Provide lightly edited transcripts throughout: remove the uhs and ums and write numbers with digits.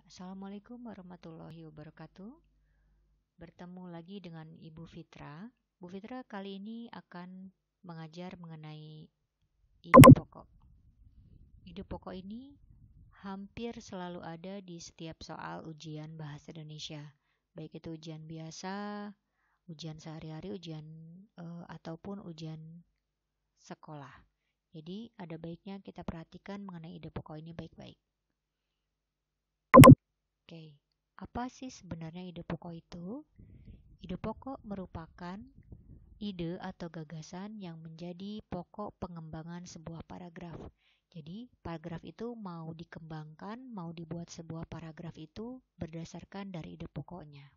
Assalamualaikum warahmatullahi wabarakatuh. Bertemu lagi dengan Ibu Fitra. Bu Fitra kali ini akan mengajar mengenai ide pokok. Ide pokok ini hampir selalu ada di setiap soal ujian bahasa Indonesia, baik itu ujian biasa, ujian sehari-hari, ataupun ujian sekolah. Jadi ada baiknya kita perhatikan mengenai ide pokok ini baik-baik. Oke, apa sih sebenarnya ide pokok itu? Ide pokok merupakan ide atau gagasan yang menjadi pokok pengembangan sebuah paragraf. Jadi, paragraf itu mau dikembangkan, mau dibuat sebuah paragraf itu berdasarkan dari ide pokoknya.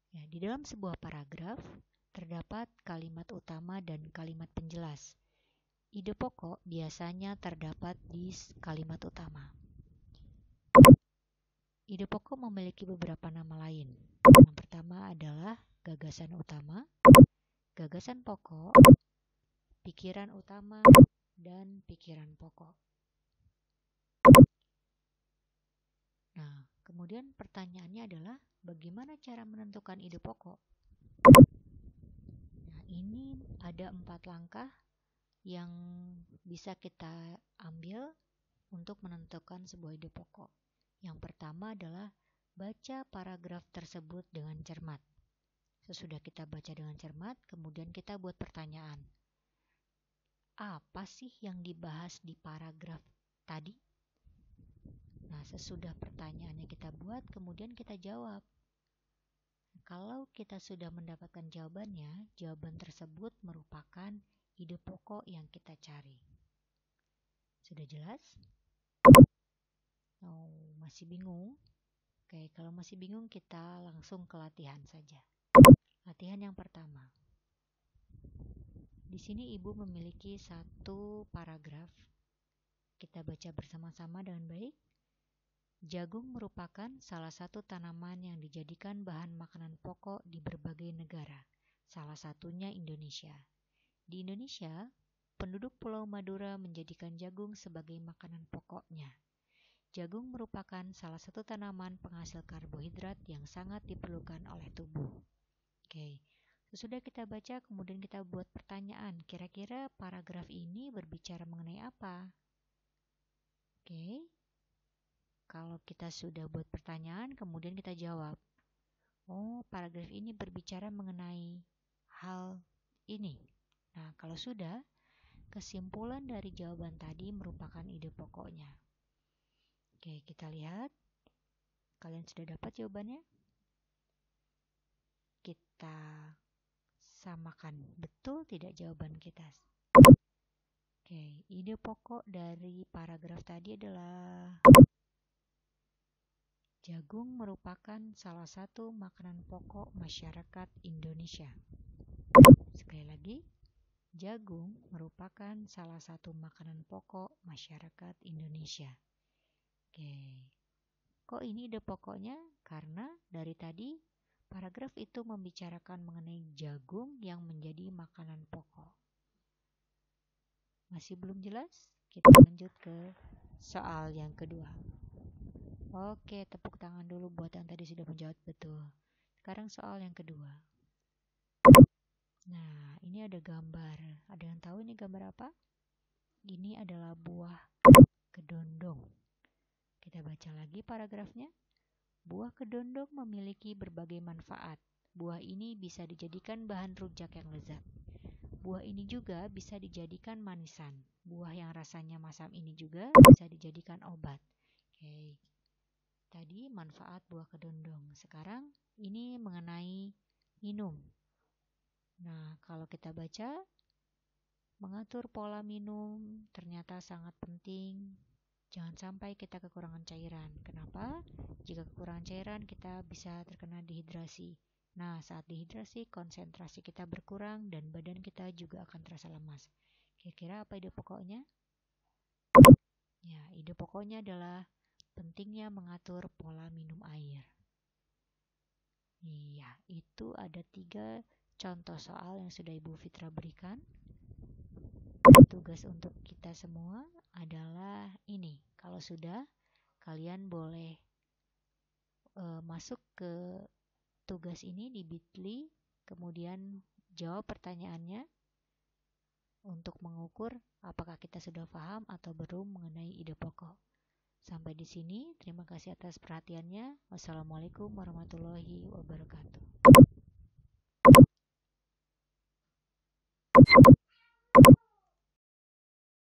Ya, di dalam sebuah paragraf terdapat kalimat utama dan kalimat penjelas. Ide pokok biasanya terdapat di kalimat utama. Ide pokok memiliki beberapa nama lain. Yang pertama adalah gagasan utama, gagasan pokok, pikiran utama, dan pikiran pokok. Nah, kemudian pertanyaannya adalah bagaimana cara menentukan ide pokok? Nah, ini ada 4 langkah yang bisa kita ambil untuk menentukan sebuah ide pokok. Yang pertama adalah baca paragraf tersebut dengan cermat. Sesudah kita baca dengan cermat, kemudian kita buat pertanyaan. Apa sih yang dibahas di paragraf tadi? Nah, sesudah pertanyaannya kita buat, kemudian kita jawab. Kalau kita sudah mendapatkan jawabannya, jawaban tersebut merupakan ide pokok yang kita cari. Sudah jelas? Oh, masih bingung? Oke, kalau masih bingung kita langsung ke latihan saja. Latihan yang pertama. Di sini Ibu memiliki satu paragraf. Kita baca bersama-sama dengan baik. Jagung merupakan salah satu tanaman yang dijadikan bahan makanan pokok di berbagai negara, salah satunya Indonesia. Di Indonesia, penduduk Pulau Madura menjadikan jagung sebagai makanan pokoknya. Jagung merupakan salah satu tanaman penghasil karbohidrat yang sangat diperlukan oleh tubuh. Oke, sesudah kita baca, kemudian kita buat pertanyaan. Kira-kira paragraf ini berbicara mengenai apa? Oke, kalau kita sudah buat pertanyaan, kemudian kita jawab. Oh, paragraf ini berbicara mengenai hal ini. Nah, kalau sudah, kesimpulan dari jawaban tadi merupakan ide pokoknya. Oke, kita lihat. Kalian sudah dapat jawabannya? Kita samakan. Betul tidak jawaban kita? Oke, ide pokok dari paragraf tadi adalah jagung merupakan salah satu makanan pokok masyarakat Indonesia. Sekali lagi, jagung merupakan salah satu makanan pokok masyarakat Indonesia. Oke, kok ini ide pokoknya? Karena dari tadi paragraf itu membicarakan mengenai jagung yang menjadi makanan pokok. Masih belum jelas? Kita lanjut ke soal yang kedua. Oke, tepuk tangan dulu buat yang tadi sudah menjawab betul. Sekarang soal yang kedua. Nah, ini ada gambar. Ada yang tahu ini gambar apa? Ini adalah buah kedondong. Kita baca lagi paragrafnya. Buah kedondong memiliki berbagai manfaat. Buah ini bisa dijadikan bahan rujak yang lezat. Buah ini juga bisa dijadikan manisan. Buah yang rasanya masam ini juga bisa dijadikan obat. Oke. Tadi manfaat buah kedondong. Sekarang ini mengenai minum. Nah, kalau kita baca, mengatur pola minum ternyata sangat penting. Jangan sampai kita kekurangan cairan. Kenapa? Jika kekurangan cairan, kita bisa terkena dehidrasi. Nah, saat dehidrasi, konsentrasi kita berkurang dan badan kita juga akan terasa lemas. Kira-kira apa ide pokoknya? Ya, ide pokoknya adalah pentingnya mengatur pola minum air. Iya, itu ada 3 contoh soal yang sudah Ibu Fitra berikan. Tugas untuk kita semua adalah ini. Kalau sudah, kalian boleh masuk ke tugas ini di Bitly, kemudian jawab pertanyaannya untuk mengukur apakah kita sudah paham atau belum mengenai ide pokok. Sampai di sini, terima kasih atas perhatiannya. Wassalamualaikum warahmatullahi wabarakatuh.